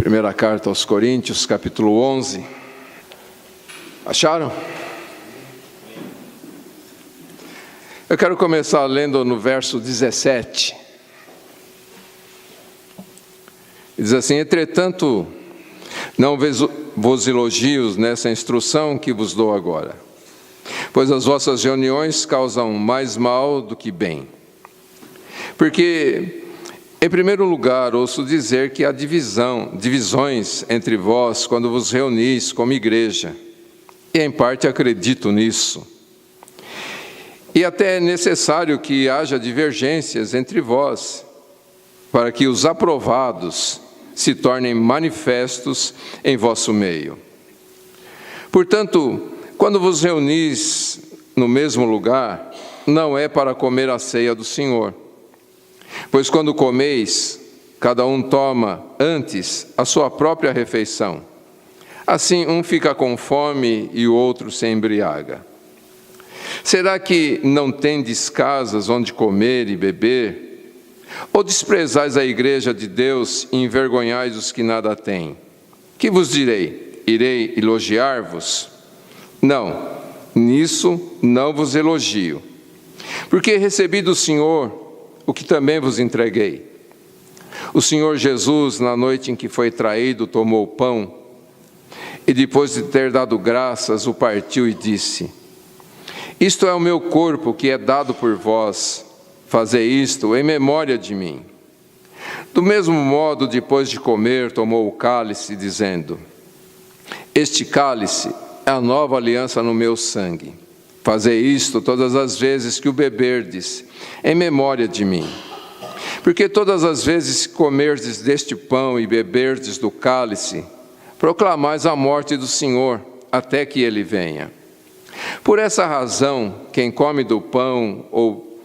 Primeira carta aos Coríntios, capítulo 11. Acharam? Eu quero começar lendo no verso 17. Diz assim: entretanto, não vos elogio nessa instrução que vos dou agora, pois as vossas reuniões causam mais mal do que bem. Porque, em primeiro lugar, ouço dizer que há divisões entre vós quando vos reunis como igreja, e em parte acredito nisso. E até é necessário que haja divergências entre vós, para que os aprovados se tornem manifestos em vosso meio. Portanto, quando vos reunis no mesmo lugar, não é para comer a ceia do Senhor. Pois quando comeis, cada um toma antes a sua própria refeição. Assim, um fica com fome e o outro se embriaga. Será que não tendes casas onde comer e beber? Ou desprezais a igreja de Deus e envergonhais os que nada têm? Que vos direi? Irei elogiar-vos? Não, nisso não vos elogio. Porque recebi do Senhor o que também vos entreguei. O Senhor Jesus, na noite em que foi traído, tomou o pão e, depois de ter dado graças, o partiu e disse: isto é o meu corpo que é dado por vós, fazei isto em memória de mim. Do mesmo modo, depois de comer, tomou o cálice, dizendo: este cálice é a nova aliança no meu sangue. Fazei isto todas as vezes que o beberdes, em memória de mim. Porque todas as vezes que comerdes deste pão e beberdes do cálice, proclamais a morte do Senhor, até que ele venha. Por essa razão, quem comer do pão ou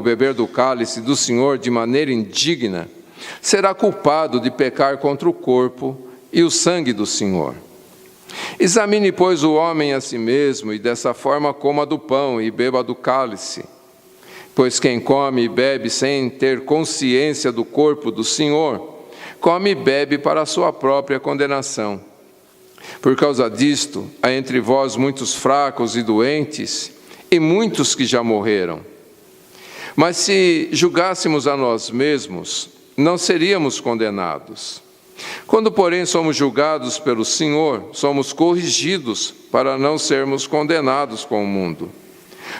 beber do cálice do Senhor de maneira indigna, será culpado de pecar contra o corpo e o sangue do Senhor. Examine, pois, o homem a si mesmo, e dessa forma coma do pão e beba do cálice. Pois quem come e bebe sem ter consciência do corpo do Senhor, come e bebe para a sua própria condenação. Por causa disto, há entre vós muitos fracos e doentes, e muitos que já morreram. Mas se julgássemos a nós mesmos, não seríamos condenados. Quando, porém, somos julgados pelo Senhor, somos corrigidos para não sermos condenados com o mundo.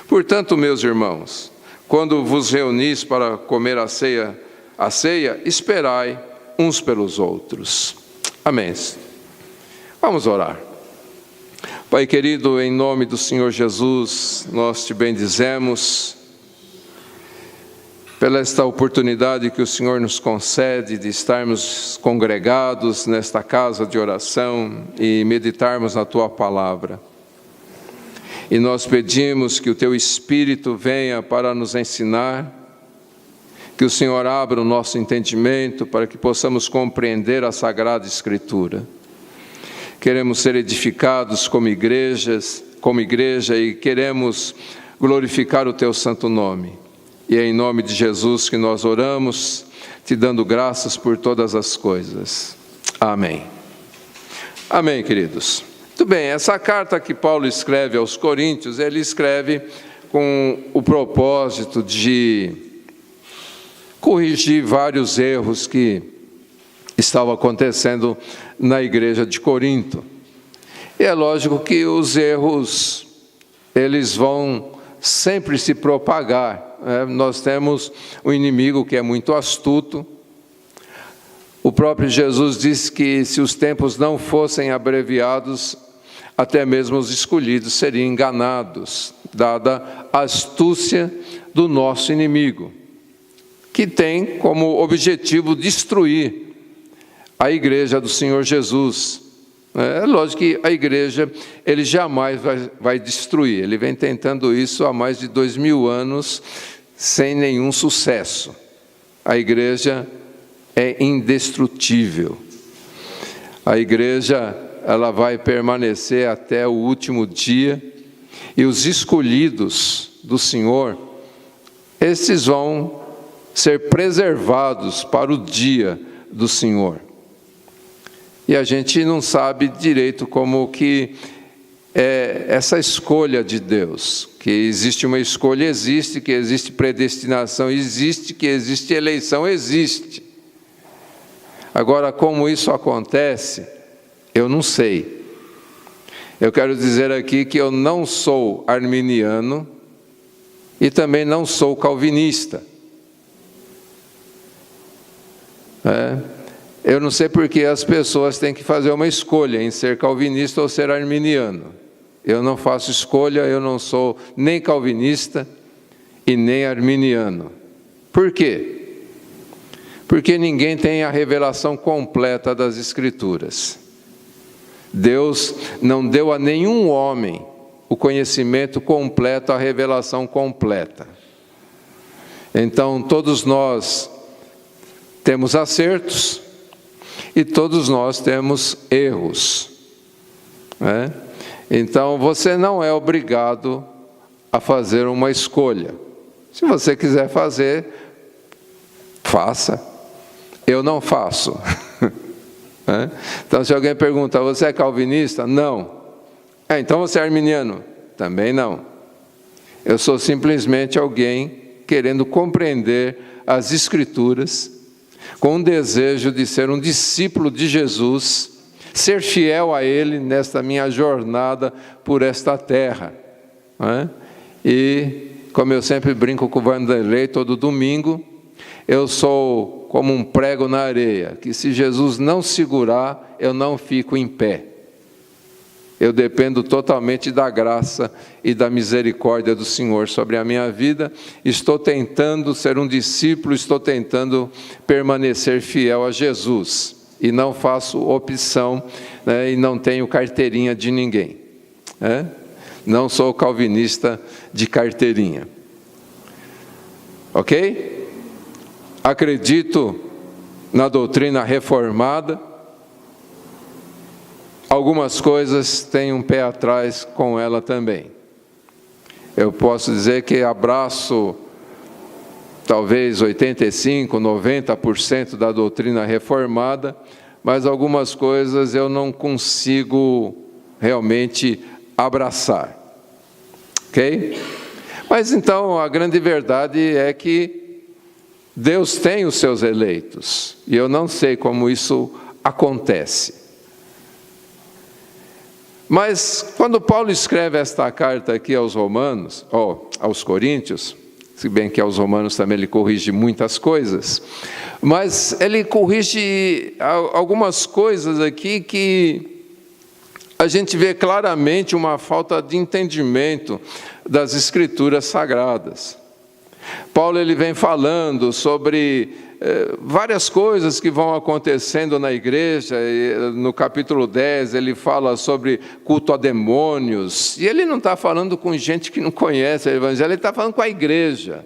Portanto, meus irmãos, quando vos reunis para comer a ceia, esperai uns pelos outros. Amém. Vamos orar. Pai querido, em nome do Senhor Jesus, nós te bendizemos pela esta oportunidade que o Senhor nos concede de estarmos congregados nesta casa de oração e meditarmos na Tua Palavra. E nós pedimos que o Teu Espírito venha para nos ensinar, que o Senhor abra o nosso entendimento para que possamos compreender a Sagrada Escritura. Queremos ser edificados como igreja e queremos glorificar o Teu santo nome. E é em nome de Jesus que nós oramos, te dando graças por todas as coisas. Amém. Amém, queridos. Muito bem, essa carta que Paulo escreve aos Coríntios, ele escreve com o propósito de corrigir vários erros que estavam acontecendo na igreja de Corinto. E é lógico que os erros, eles vão sempre se propagar. Nós temos um inimigo que é muito astuto. O próprio Jesus disse que se os tempos não fossem abreviados, até mesmo os escolhidos seriam enganados, dada a astúcia do nosso inimigo, que tem como objetivo destruir a igreja do Senhor Jesus. É lógico que a igreja, ele jamais vai destruir. Ele vem tentando isso há mais de 2000 anos, sem nenhum sucesso. A igreja é indestrutível. A igreja, ela vai permanecer até o último dia, e os escolhidos do Senhor, esses vão ser preservados para o dia do Senhor. E a gente não sabe direito como que é essa escolha de Deus. Que existe uma escolha, existe, que existe predestinação, existe, que existe eleição, existe. Agora, como isso acontece, eu não sei. Eu quero dizer aqui que eu não sou arminiano e também não sou calvinista. Eu não sei porque as pessoas têm que fazer uma escolha em ser calvinista ou ser arminiano. Eu não faço escolha, eu não sou nem calvinista e nem arminiano. Por quê? Porque ninguém tem a revelação completa das Escrituras. Deus não deu a nenhum homem o conhecimento completo, a revelação completa. Então, todos nós temos acertos e todos nós temos erros, né? Então, você não é obrigado a fazer uma escolha. Se você quiser fazer, faça. Eu não faço. Então, se alguém pergunta, você é calvinista? Não. Então você é arminiano? Também não. Eu sou simplesmente alguém querendo compreender as Escrituras, com um desejo de ser um discípulo de Jesus, ser fiel a Ele nesta minha jornada por esta terra. E, como eu sempre brinco com o Vanderlei todo domingo, eu sou como um prego na areia, que se Jesus não segurar, eu não fico em pé. Eu dependo totalmente da graça e da misericórdia do Senhor sobre a minha vida. Estou tentando ser um discípulo, estou tentando permanecer fiel a Jesus. E não faço opção, né, e não tenho carteirinha de ninguém. Não sou calvinista de carteirinha. Ok? Acredito na doutrina reformada. Algumas coisas têm um pé atrás com ela também. Eu posso dizer que abraço talvez 85%, 90% da doutrina reformada, mas algumas coisas eu não consigo realmente abraçar. Ok? Mas então a grande verdade é que Deus tem os seus eleitos, e eu não sei como isso acontece. Mas quando Paulo escreve esta carta aqui aos Romanos, aos Coríntios, se bem que aos Romanos também ele corrige muitas coisas, mas ele corrige algumas coisas aqui que a gente vê claramente uma falta de entendimento das Escrituras Sagradas. Paulo ele vem falando sobre várias coisas que vão acontecendo na igreja. No capítulo 10 ele fala sobre culto a demônios, e ele não está falando com gente que não conhece o Evangelho, ele está falando com a igreja,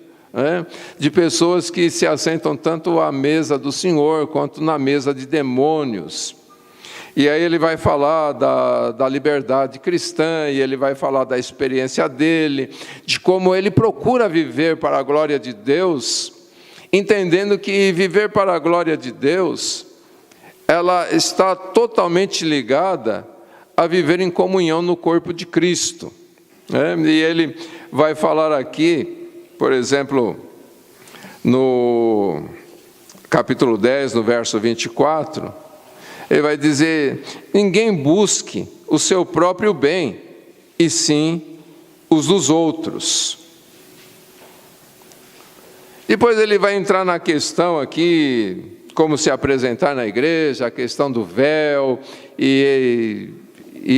de pessoas que se assentam tanto à mesa do Senhor quanto na mesa de demônios. E aí ele vai falar da liberdade cristã, e ele vai falar da experiência dele, de como ele procura viver para a glória de Deus, entendendo que viver para a glória de Deus, ela está totalmente ligada a viver em comunhão no corpo de Cristo. E ele vai falar aqui, por exemplo, no capítulo 10, no verso 24, ele vai dizer: ninguém busque o seu próprio bem, e sim os dos outros. Depois ele vai entrar na questão aqui, como se apresentar na igreja, a questão do véu, e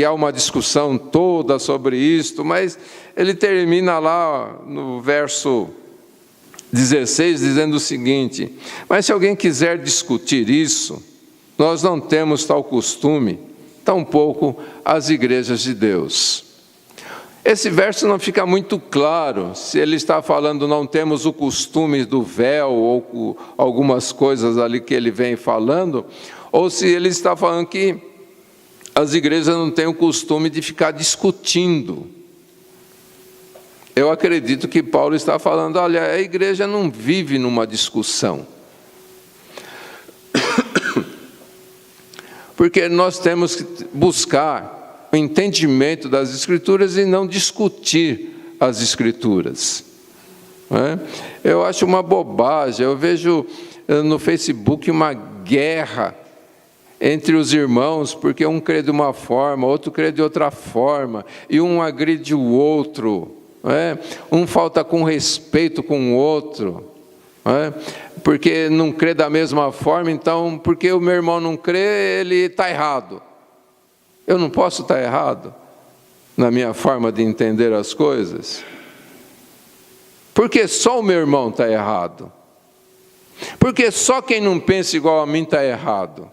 há uma discussão toda sobre isto, mas ele termina lá no verso 16, dizendo o seguinte: mas se alguém quiser discutir isso, nós não temos tal costume, tampouco as igrejas de Deus. Esse verso não fica muito claro se ele está falando não temos o costume do véu, ou algumas coisas ali que ele vem falando, ou se ele está falando que as igrejas não têm o costume de ficar discutindo. Eu acredito que Paulo está falando, olha, a igreja não vive numa discussão. porque nós temos que buscar o entendimento das Escrituras e não discutir as Escrituras. Eu acho uma bobagem, eu vejo no Facebook uma guerra entre os irmãos, porque um crê de uma forma, outro crê de outra forma, e um agride o outro, um falta com respeito com o outro, porque não crê da mesma forma, então, porque o meu irmão não crê, ele está errado. Eu não posso estar errado na minha forma de entender as coisas, porque só o meu irmão está errado, porque só quem não pensa igual a mim está errado.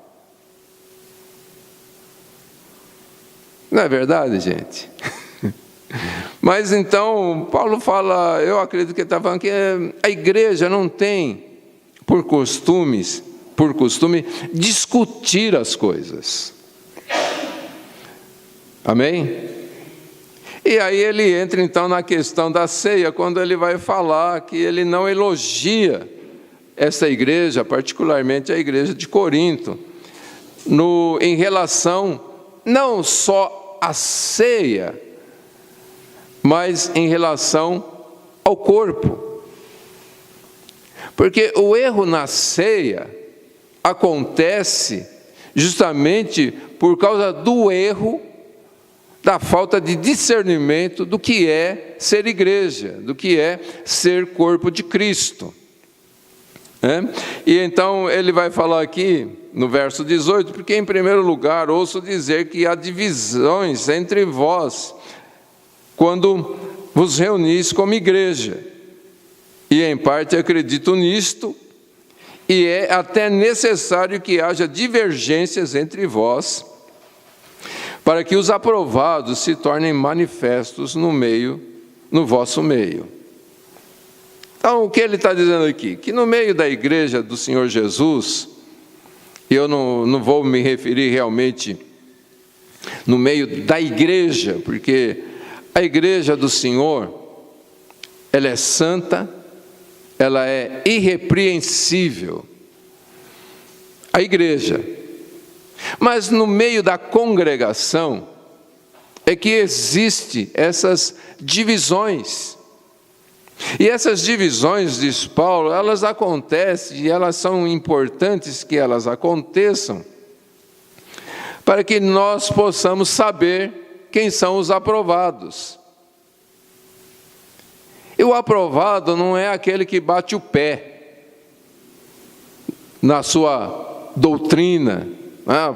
Não é verdade, gente? Mas então, Paulo fala, eu acredito que ele está falando que a igreja não tem por costume discutir as coisas. Amém? E aí ele entra então na questão da ceia, quando ele vai falar que ele não elogia essa igreja, particularmente a igreja de Corinto, em relação não só à ceia, mas em relação ao corpo. Porque o erro na ceia acontece justamente por causa do erro, da falta de discernimento do que é ser igreja, do que é ser corpo de Cristo. E então ele vai falar aqui no verso 18, porque em primeiro lugar ouço dizer que há divisões entre vós, quando vos reunis como igreja, e em parte acredito nisto, e é até necessário que haja divergências entre vós, para que os aprovados se tornem manifestos no vosso meio. Então, o que ele está dizendo aqui? Que no meio da igreja do Senhor Jesus, e eu não vou me referir realmente no meio da igreja, porque a igreja do Senhor, ela é santa, ela é irrepreensível. A igreja. Mas no meio da congregação é que existem essas divisões. E essas divisões, diz Paulo, elas acontecem e elas são importantes que elas aconteçam para que nós possamos saber quem são os aprovados. E o aprovado não é aquele que bate o pé na sua doutrina,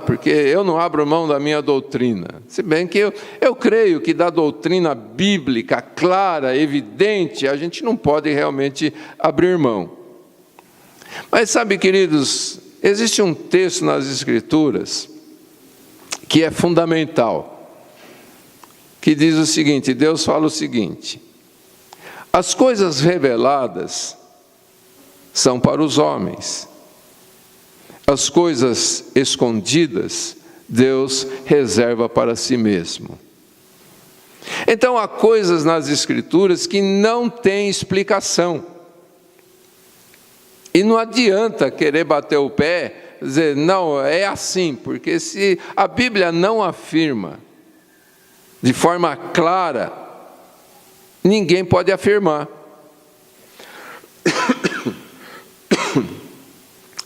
porque eu não abro mão da minha doutrina. Se bem que eu creio que da doutrina bíblica clara, evidente, a gente não pode realmente abrir mão. Mas sabe, queridos, existe um texto nas Escrituras que é fundamental, que diz o seguinte, Deus fala o seguinte: as coisas reveladas são para os homens, as coisas escondidas, Deus reserva para si mesmo. Então, há coisas nas Escrituras que não têm explicação. E não adianta querer bater o pé, dizer, não, é assim, porque se a Bíblia não afirma de forma clara, ninguém pode afirmar.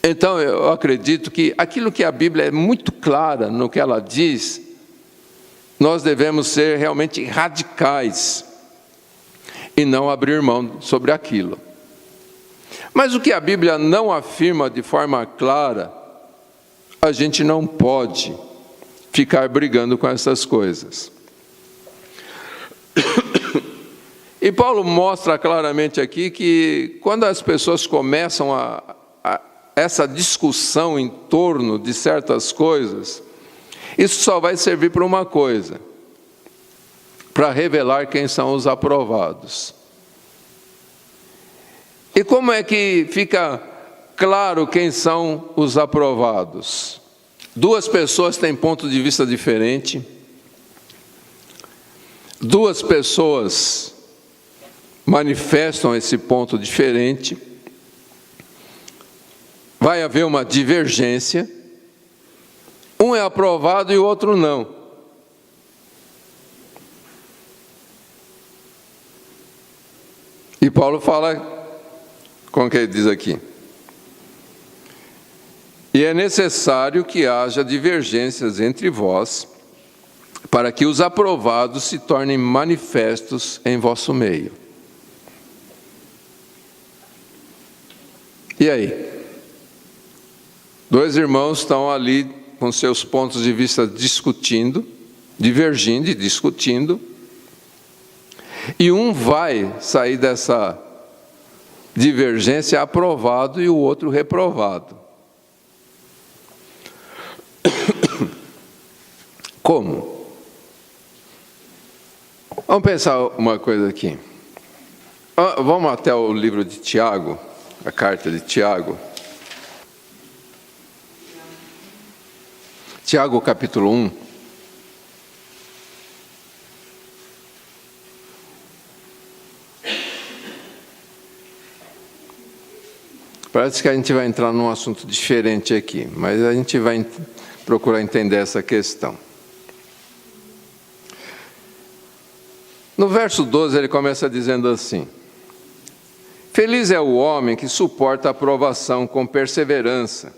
Então, eu acredito que aquilo que a Bíblia é muito clara no que ela diz, nós devemos ser realmente radicais e não abrir mão sobre aquilo. Mas o que a Bíblia não afirma de forma clara, a gente não pode ficar brigando com essas coisas. E Paulo mostra claramente aqui que quando as pessoas começam essa discussão em torno de certas coisas, isso só vai servir para uma coisa, para revelar quem são os aprovados. E como é que fica claro quem são os aprovados? Duas pessoas têm ponto de vista diferente, duas pessoas manifestam esse ponto diferente, vai haver uma divergência, um um é aprovado e o outro não. E Paulo fala, como que ele diz aqui? E é necessário que haja divergências entre vós, para que os aprovados se tornem manifestos em vosso meio. E aí? Dois irmãos estão ali com seus pontos de vista discutindo, divergindo e discutindo, e um vai sair dessa divergência aprovado e o outro reprovado. Como? Vamos pensar uma coisa aqui. Vamos até o livro de Tiago, a carta de Tiago. Tiago, capítulo 1. Parece que a gente vai entrar num assunto diferente aqui, mas a gente vai procurar entender essa questão. No verso 12 ele começa dizendo assim: Feliz é o homem que suporta a provação com perseverança,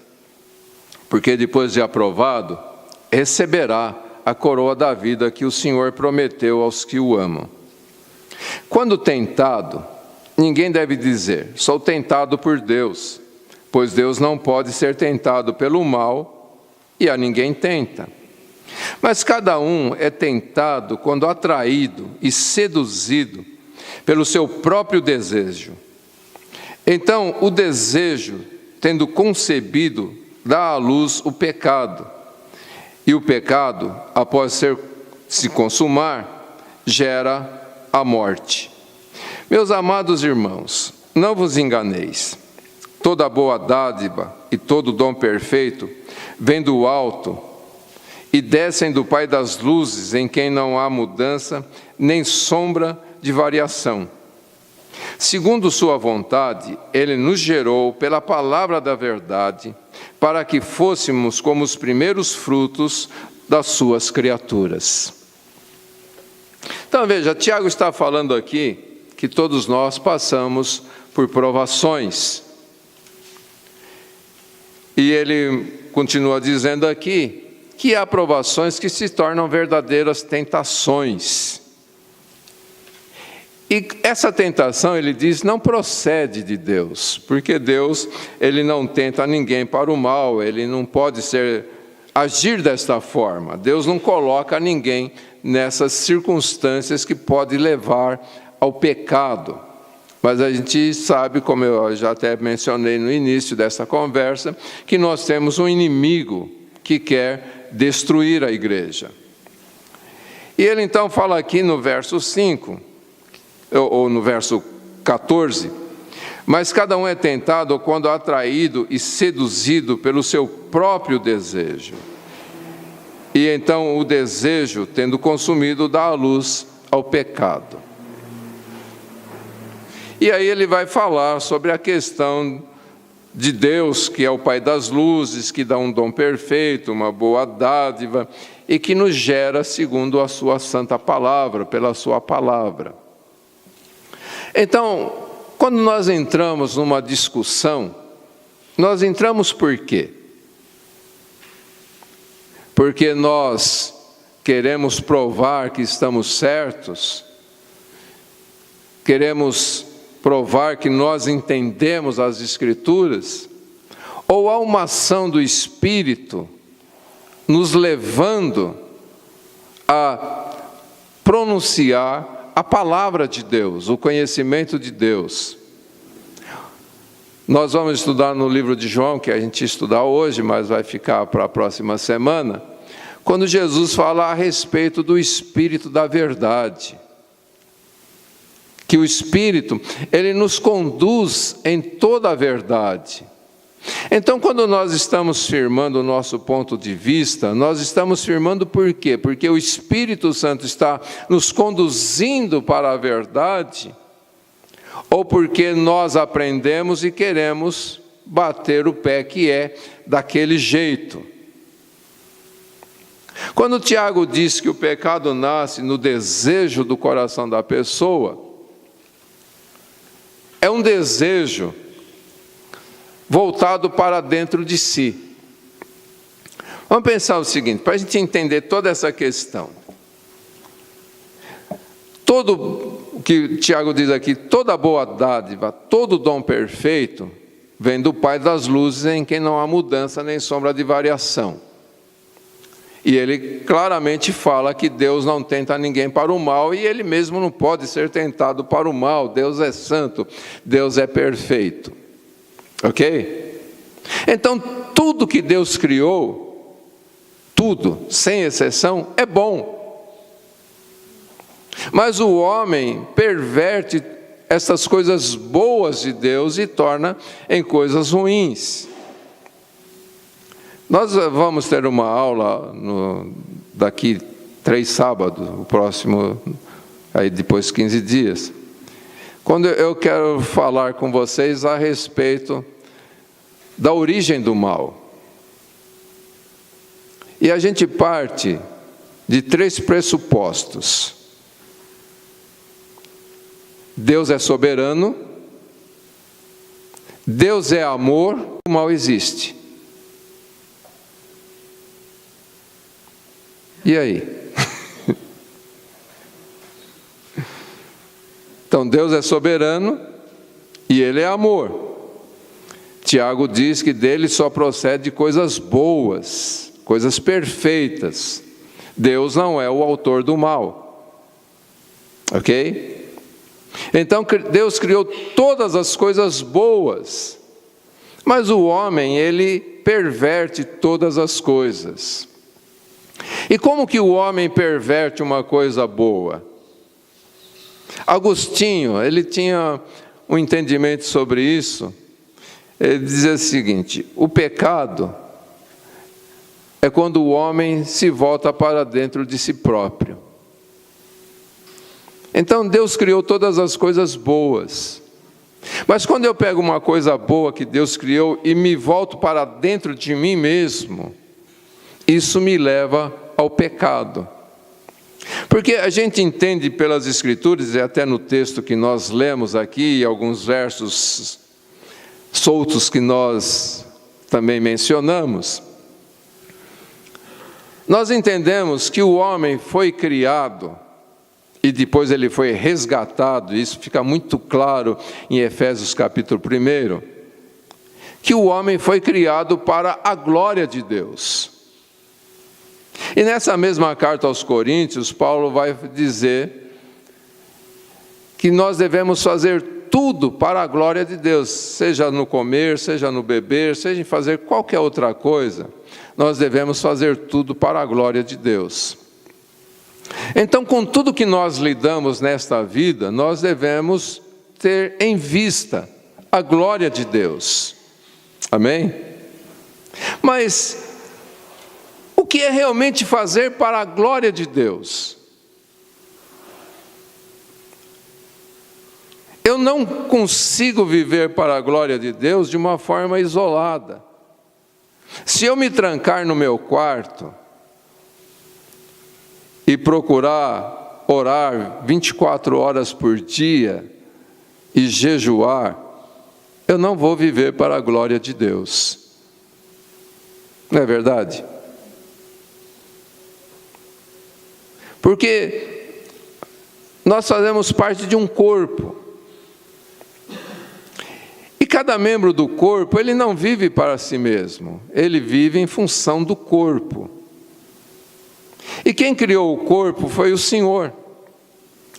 porque depois de aprovado, receberá a coroa da vida que o Senhor prometeu aos que o amam. Quando tentado, ninguém deve dizer, sou tentado por Deus, pois Deus não pode ser tentado pelo mal e a ninguém tenta. Mas cada um é tentado quando atraído e seduzido pelo seu próprio desejo. Então, o desejo, tendo concebido, dá à luz o pecado. E o pecado, após se consumar, gera a morte. Meus amados irmãos, não vos enganeis. Toda boa dádiva e todo dom perfeito vem do alto e descem do Pai das luzes, em quem não há mudança, nem sombra de variação. Segundo sua vontade, Ele nos gerou pela palavra da verdade, para que fôssemos como os primeiros frutos das suas criaturas. Então veja, Tiago está falando aqui que todos nós passamos por provações. E ele continua dizendo aqui que há provações que se tornam verdadeiras tentações. E essa tentação, ele diz, não procede de Deus, porque Deus, ele não tenta ninguém para o mal, ele não pode agir desta forma. Deus não coloca ninguém nessas circunstâncias que pode levar ao pecado. Mas a gente sabe, como eu já até mencionei no início dessa conversa, que nós temos um inimigo que quer destruir a igreja. E ele então fala aqui no verso 5, ou no verso 14, mas cada um é tentado quando atraído e seduzido pelo seu próprio desejo. E então o desejo, tendo consumido, dá a luz ao pecado. E aí ele vai falar sobre a questão de Deus, que é o Pai das luzes, que dá um dom perfeito, uma boa dádiva, e que nos gera segundo a sua santa palavra, pela sua palavra. Então, quando nós entramos numa discussão, nós entramos por quê? Porque nós queremos provar que estamos certos, queremos provar que nós entendemos as Escrituras, ou há uma ação do Espírito nos levando a pronunciar a palavra de Deus, o conhecimento de Deus. Nós vamos estudar no livro de João, que a gente estudar hoje, mas vai ficar para a próxima semana, quando Jesus fala a respeito do Espírito da verdade. Que o Espírito, ele nos conduz em toda a verdade. Então, quando nós estamos firmando o nosso ponto de vista, nós estamos firmando por quê? Porque o Espírito Santo está nos conduzindo para a verdade, ou porque nós aprendemos e queremos bater o pé que é daquele jeito. Quando Tiago diz que o pecado nasce no desejo do coração da pessoa, é um desejo voltado para dentro de si. Vamos pensar o seguinte, para a gente entender toda essa questão. Todo o que Tiago diz aqui, toda boa dádiva, todo dom perfeito, vem do Pai das luzes, em quem não há mudança nem sombra de variação. E ele claramente fala que Deus não tenta ninguém para o mal, e ele mesmo não pode ser tentado para o mal. Deus é santo, Deus é perfeito. Ok? Então, tudo que Deus criou, tudo, sem exceção, é bom. Mas o homem perverte essas coisas boas de Deus e torna em coisas ruins. Nós vamos ter uma aula daqui 3 sábados, o próximo, aí depois 15 dias, quando eu quero falar com vocês a respeito da origem do mal. E a gente parte de 3 pressupostos. Deus é soberano, Deus é amor, o mal existe. E aí? Então Deus é soberano e Ele é amor. Tiago diz que dele só procede coisas boas, coisas perfeitas. Deus não é o autor do mal. Ok? Então Deus criou todas as coisas boas, mas o homem, ele perverte todas as coisas. E como que o homem perverte uma coisa boa? Agostinho, ele tinha um entendimento sobre isso. Ele dizia o seguinte: o pecado é quando o homem se volta para dentro de si próprio. Então Deus criou todas as coisas boas. Mas quando eu pego uma coisa boa que Deus criou e me volto para dentro de mim mesmo, isso me leva ao pecado. Porque a gente entende pelas Escrituras, e até no texto que nós lemos aqui, alguns versos soltos que nós também mencionamos, nós entendemos que o homem foi criado e depois ele foi resgatado. Isso fica muito claro em Efésios capítulo 1, que o homem foi criado para a glória de Deus. E nessa mesma carta aos Coríntios, Paulo vai dizer que nós devemos fazer tudo para a glória de Deus, seja no comer, seja no beber, seja em fazer qualquer outra coisa, nós devemos fazer tudo para a glória de Deus. Então, com tudo que nós lidamos nesta vida, nós devemos ter em vista a glória de Deus. Amém? Mas o que é realmente fazer para a glória de Deus? Eu não consigo viver para a glória de Deus de uma forma isolada. Se eu me trancar no meu quarto e procurar orar 24 horas por dia e jejuar, eu não vou viver para a glória de Deus. Não é verdade? Porque nós fazemos parte de um corpo. E cada membro do corpo, ele não vive para si mesmo. Ele vive em função do corpo. E quem criou o corpo foi o Senhor.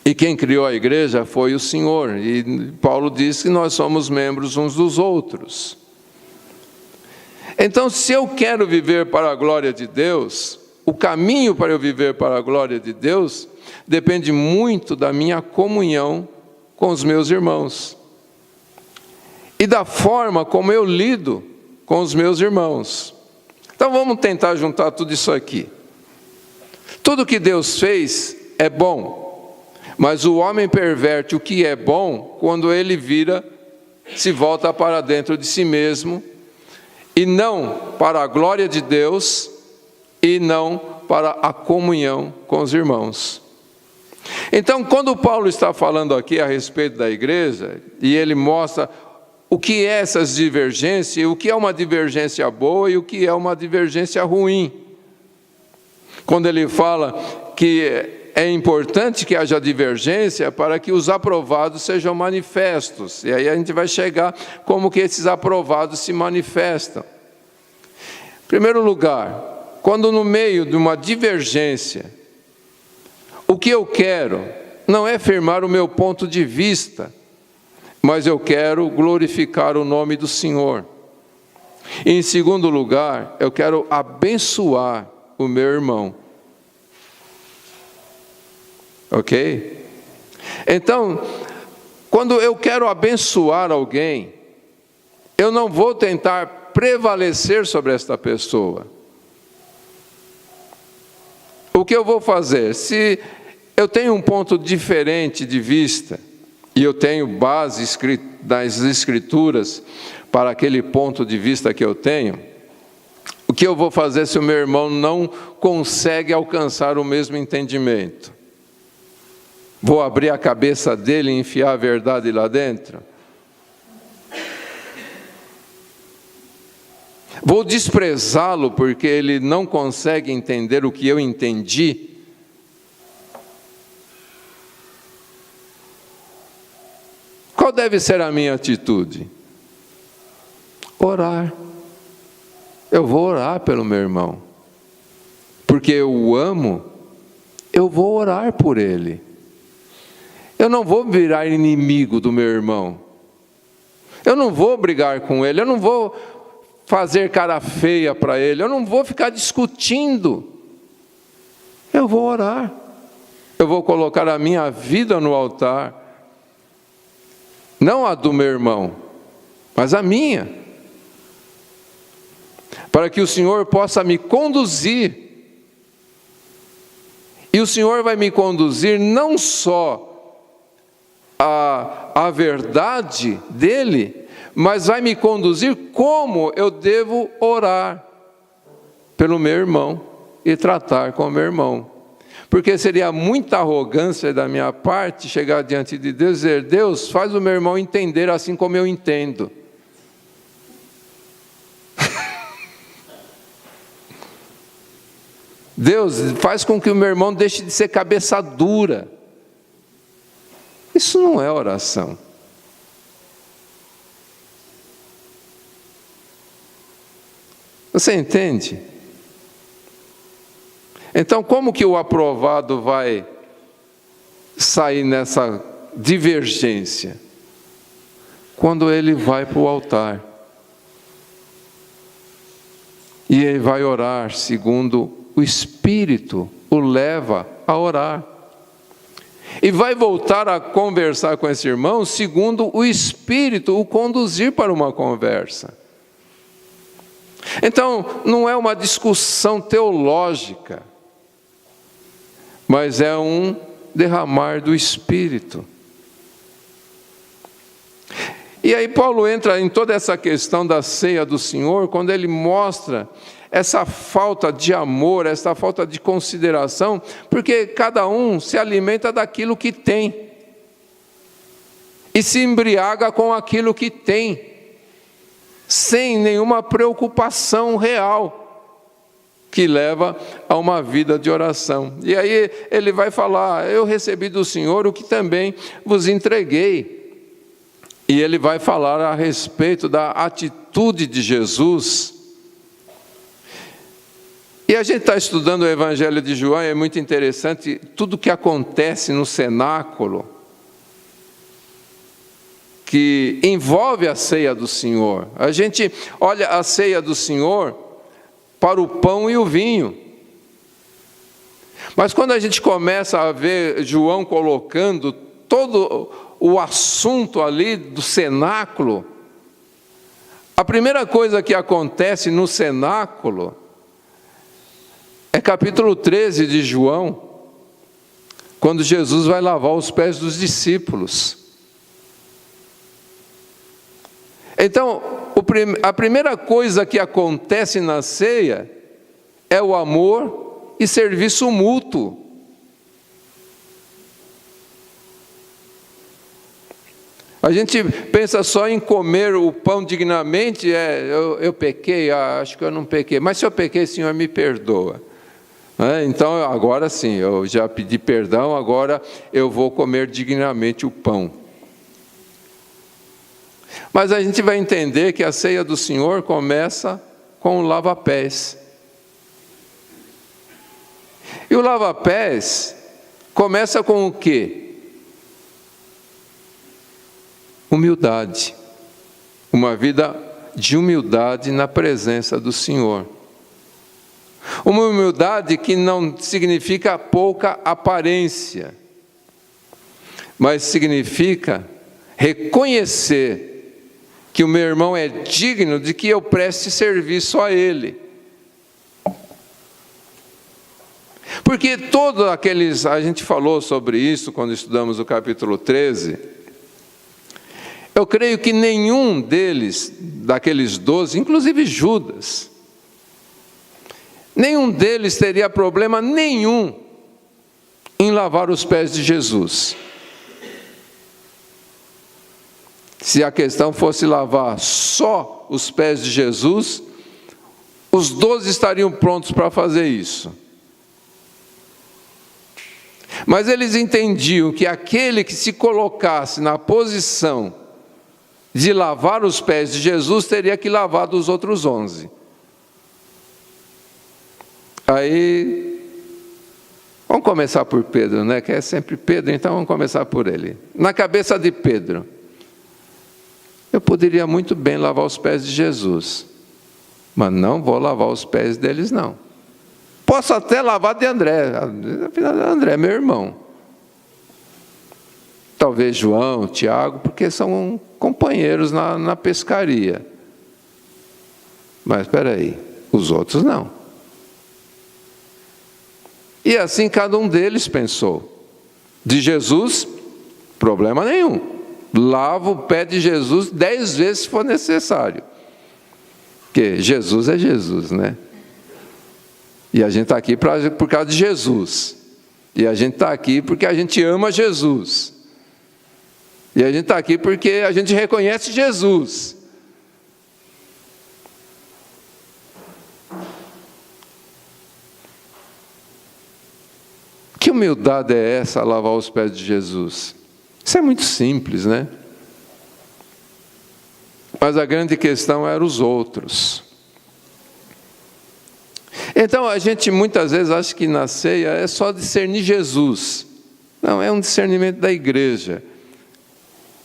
E quem criou a igreja foi o Senhor. E Paulo diz que nós somos membros uns dos outros. Então, se eu quero viver para a glória de Deus, o caminho para eu viver para a glória de Deus depende muito da minha comunhão com os meus irmãos. E da forma como eu lido com os meus irmãos. Então vamos tentar juntar tudo isso aqui. Tudo que Deus fez é bom, mas o homem perverte o que é bom quando ele se volta para dentro de si mesmo, e não para a glória de Deus, e não para a comunhão com os irmãos. Então, quando Paulo está falando aqui a respeito da igreja, e ele mostra o que é essas divergências, o que é uma divergência boa e o que é uma divergência ruim. Quando ele fala que é importante que haja divergência para que os aprovados sejam manifestos. E aí a gente vai chegar como que esses aprovados se manifestam. Em primeiro lugar, quando no meio de uma divergência, o que eu quero não é firmar o meu ponto de vista, mas eu quero glorificar o nome do Senhor. E em segundo lugar, eu quero abençoar o meu irmão. Ok? Então, quando eu quero abençoar alguém, eu não vou tentar prevalecer sobre esta pessoa. O que eu vou fazer? Se eu tenho um ponto diferente de vista, e eu tenho base das Escrituras para aquele ponto de vista que eu tenho, o que eu vou fazer se o meu irmão não consegue alcançar o mesmo entendimento? Vou abrir a cabeça dele e enfiar a verdade lá dentro? Vou desprezá-lo porque ele não consegue entender o que eu entendi? Qual deve ser a minha atitude? Orar. Eu vou orar pelo meu irmão. Porque eu o amo, eu vou orar por ele. Eu não vou virar inimigo do meu irmão. Eu não vou brigar com ele, eu não vou fazer cara feia para ele, eu não vou ficar discutindo. Eu vou orar. Eu vou colocar a minha vida no altar. Não a do meu irmão, mas a minha. Para que o Senhor possa me conduzir. E o Senhor vai me conduzir não só a verdade dele, mas vai me conduzir como eu devo orar pelo meu irmão e tratar com o meu irmão. Porque seria muita arrogância da minha parte chegar diante de Deus e dizer: Deus, faz o meu irmão entender assim como eu entendo. Deus, faz com que o meu irmão deixe de ser cabeça dura. Isso não é oração. Você entende? Então, como que o aprovado vai sair nessa divergência? Quando ele vai para o altar. E ele vai orar segundo o Espírito o leva a orar. E vai voltar a conversar com esse irmão segundo o Espírito o conduzir para uma conversa. Então, não é uma discussão teológica, mas é um derramar do Espírito. E aí Paulo entra em toda essa questão da ceia do Senhor, quando ele mostra essa falta de amor, essa falta de consideração, porque cada um se alimenta daquilo que tem, e se embriaga com aquilo que tem, sem nenhuma preocupação real, que leva a uma vida de oração. E aí ele vai falar: eu recebi do Senhor o que também vos entreguei. E ele vai falar a respeito da atitude de Jesus. E a gente está estudando o Evangelho de João, e é muito interessante tudo que acontece no cenáculo, que envolve a ceia do Senhor. A gente olha a ceia do Senhor para o pão e o vinho. Mas quando a gente começa a ver João colocando todo o assunto ali do cenáculo, a primeira coisa que acontece no cenáculo é capítulo 13 de João, quando Jesus vai lavar os pés dos discípulos. Então, a primeira coisa que acontece na ceia é o amor e serviço mútuo. A gente pensa só em comer o pão dignamente, eu pequei, acho que eu não pequei, mas se eu pequei, Senhor, me perdoa. Então, agora sim, eu já pedi perdão, agora eu vou comer dignamente o pão. Mas a gente vai entender que a ceia do Senhor começa com o lava-pés. E o lava-pés começa com o quê? Humildade. Uma vida de humildade na presença do Senhor. Uma humildade que não significa pouca aparência, mas significa reconhecer que o meu irmão é digno de que eu preste serviço a ele. Porque todos aqueles, a gente falou sobre isso quando estudamos o capítulo 13, eu creio que nenhum deles, daqueles 12, inclusive Judas, nenhum deles teria problema nenhum em lavar os pés de Jesus. Se a questão fosse lavar só os pés de Jesus, os 12 estariam prontos para fazer isso. Mas eles entendiam que aquele que se colocasse na posição de lavar os pés de Jesus, teria que lavar dos outros 11. Aí, vamos começar por Pedro, né? Que é sempre Pedro, então vamos começar por ele. Na cabeça de Pedro, eu poderia muito bem lavar os pés de Jesus, mas não vou lavar os pés deles, não. Posso até lavar de André, afinal André é meu irmão. Talvez João, Tiago, porque são companheiros na pescaria. Mas espera aí, os outros não. E assim cada um deles pensou. De Jesus, problema nenhum. Lava o pé de Jesus 10 vezes se for necessário. Porque Jesus é Jesus, né? E a gente está aqui por causa de Jesus. E a gente está aqui porque a gente ama Jesus. E a gente está aqui porque a gente reconhece Jesus. Que humildade é essa, lavar os pés de Jesus? Isso é muito simples, né? Mas a grande questão era os outros. Então a gente muitas vezes acha que na ceia é só discernir Jesus. Não, é um discernimento da igreja.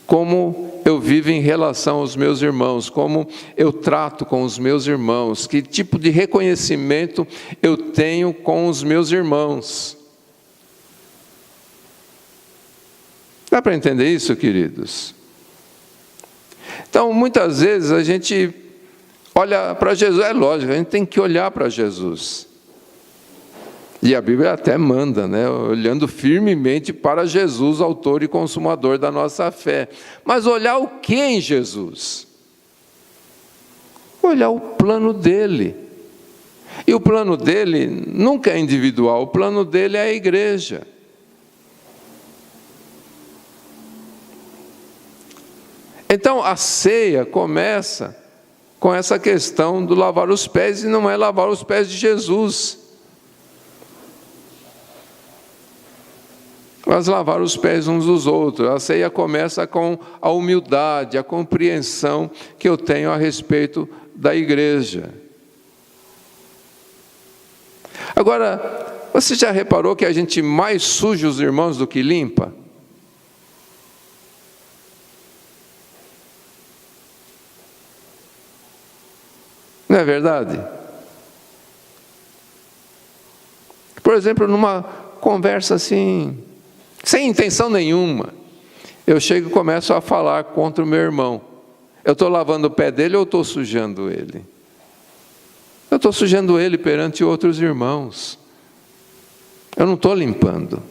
Como eu vivo em relação aos meus irmãos, como eu trato com os meus irmãos, que tipo de reconhecimento eu tenho com os meus irmãos. Dá para entender isso, queridos? Então, muitas vezes a gente olha para Jesus, é lógico, a gente tem que olhar para Jesus. E a Bíblia até manda, né? Olhando firmemente para Jesus, autor e consumador da nossa fé. Mas olhar o que em Jesus? Olhar o plano dele. E o plano dele nunca é individual, o plano dele é a igreja. Então a ceia começa com essa questão do lavar os pés, e não é lavar os pés de Jesus, mas lavar os pés uns dos outros. A ceia começa com a humildade, a compreensão que eu tenho a respeito da igreja. Agora, você já reparou que a gente mais suja os irmãos do que limpa? Não é verdade? Por exemplo, numa conversa assim, sem intenção nenhuma, eu chego e começo a falar contra o meu irmão. Eu estou lavando o pé dele ou estou sujando ele? Eu estou sujando ele perante outros irmãos. Eu não estou limpando.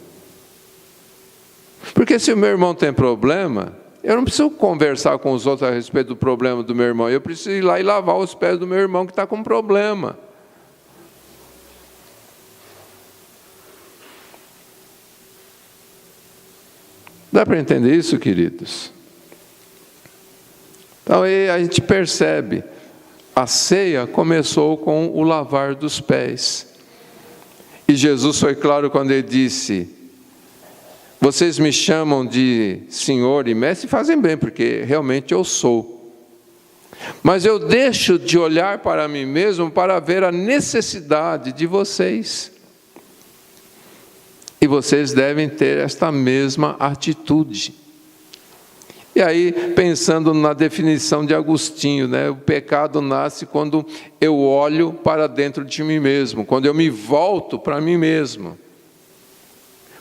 Porque se o meu irmão tem problema, eu não preciso conversar com os outros a respeito do problema do meu irmão. Eu preciso ir lá e lavar os pés do meu irmão que está com problema. Dá para entender isso, queridos? Então aí a gente percebe, a ceia começou com o lavar dos pés. E Jesus foi claro quando ele disse: vocês me chamam de Senhor e Mestre, e fazem bem, porque realmente eu sou. Mas eu deixo de olhar para mim mesmo para ver a necessidade de vocês. E vocês devem ter esta mesma atitude. E aí, pensando na definição de Agostinho, o pecado nasce quando eu olho para dentro de mim mesmo, quando eu me volto para mim mesmo.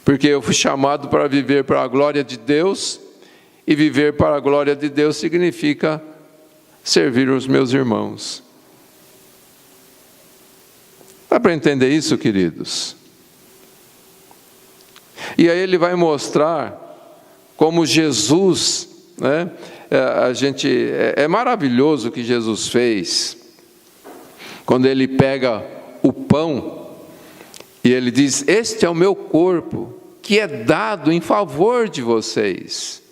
Porque eu fui chamado para viver para a glória de Deus, e viver para a glória de Deus significa servir os meus irmãos. Dá para entender isso, queridos? E aí ele vai mostrar como Jesus, é maravilhoso o que Jesus fez, quando ele pega o pão, e ele diz: este é o meu corpo, que é dado em favor de vocês.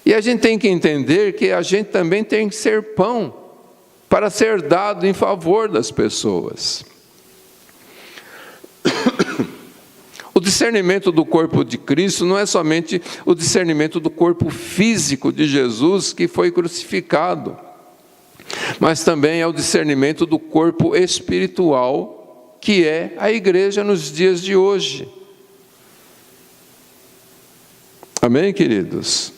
E a gente tem que entender que a gente também tem que ser pão, para ser dado em favor das pessoas. O discernimento do corpo de Cristo não é somente o discernimento do corpo físico de Jesus, que foi crucificado, mas também é o discernimento do corpo espiritual, que é a igreja nos dias de hoje. Amém, queridos?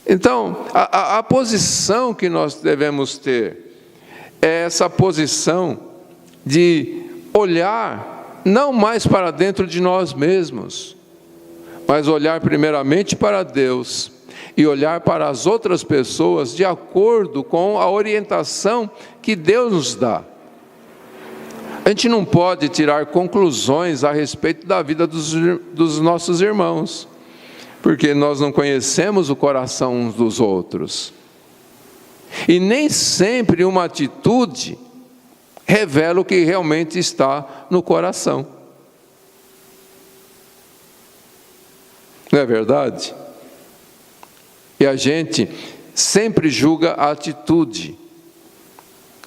Então, a posição que nós devemos ter é essa posição de olhar não mais para dentro de nós mesmos, mas olhar primeiramente para Deus e olhar para as outras pessoas de acordo com a orientação que Deus nos dá. A gente não pode tirar conclusões a respeito da vida dos nossos irmãos, porque nós não conhecemos o coração uns dos outros. E nem sempre uma atitude revela o que realmente está no coração. Não é verdade? E a gente sempre julga a atitude,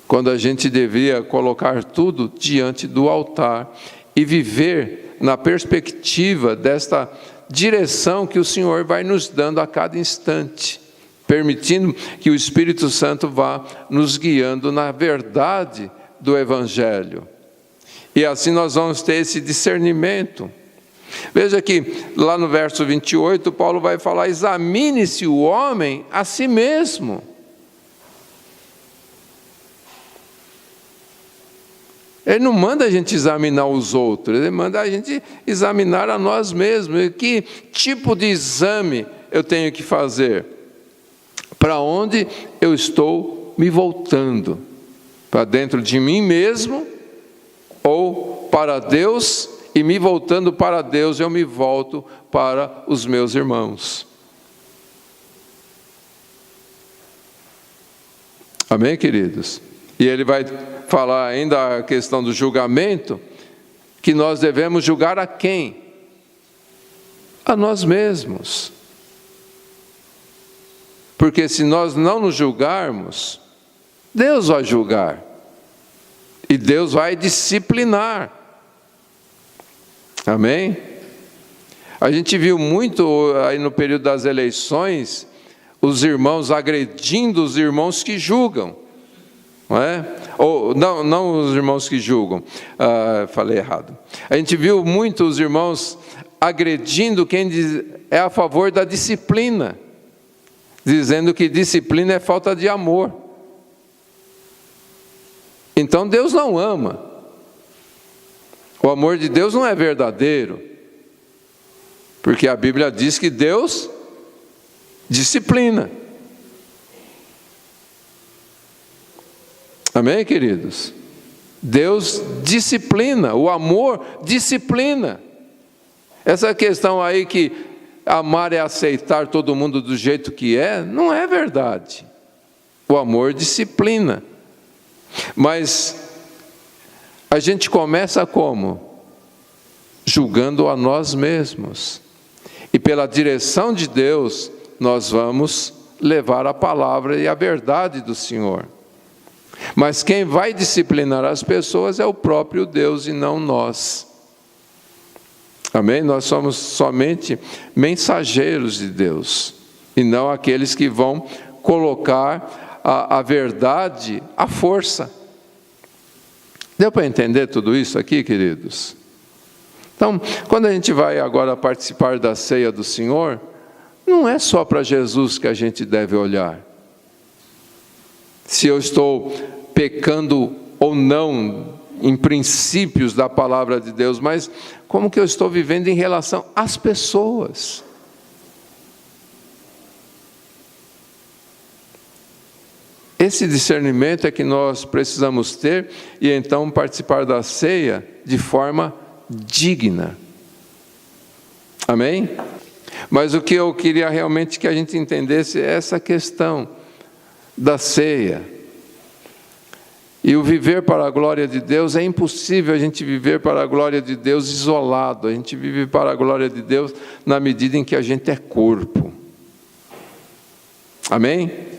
quando a gente devia colocar tudo diante do altar e viver na perspectiva desta direção que o Senhor vai nos dando a cada instante, permitindo que o Espírito Santo vá nos guiando na verdade do Evangelho. E assim nós vamos ter esse discernimento. Veja que lá no verso 28, Paulo vai falar: examine-se o homem a si mesmo. Ele não manda a gente examinar os outros, ele manda a gente examinar a nós mesmos. E que tipo de exame eu tenho que fazer? Para onde eu estou me voltando? Para dentro de mim mesmo ou para Deus? E me voltando para Deus, eu me volto para os meus irmãos. Amém, queridos? E ele vai falar ainda a questão do julgamento, que nós devemos julgar a quem? A nós mesmos. Porque se nós não nos julgarmos, Deus vai julgar. E Deus vai disciplinar. Amém? A gente viu muito aí no período das eleições, os irmãos agredindo os irmãos que julgam. Não é? Ou, não os irmãos que julgam, falei errado. A gente viu muito os irmãos agredindo quem é a favor da disciplina, dizendo que disciplina é falta de amor. Então Deus não ama. O amor de Deus não é verdadeiro, porque a Bíblia diz que Deus disciplina. Amém, queridos? Deus disciplina, o amor disciplina. Essa questão aí que amar é aceitar todo mundo do jeito que é, não é verdade. O amor disciplina. Mas a gente começa como? julgando a nós mesmos. E pela direção de Deus, nós vamos levar a palavra e a verdade do Senhor. Mas quem vai disciplinar as pessoas é o próprio Deus e não nós. Amém? Nós somos somente mensageiros de Deus, e não aqueles que vão colocar a verdade à força. Deu para entender tudo isso aqui, queridos? Então, quando a gente vai agora participar da ceia do Senhor, não é só para Jesus que a gente deve olhar. Se eu estou pecando ou não em princípios da palavra de Deus, mas como que eu estou vivendo em relação às pessoas. Esse discernimento é que nós precisamos ter, e então participar da ceia de forma digna. Amém? Mas o que eu queria realmente que a gente entendesse é essa questão da ceia. E o viver para a glória de Deus, é impossível a gente viver para a glória de Deus isolado. A gente vive para a glória de Deus na medida em que a gente é corpo. Amém?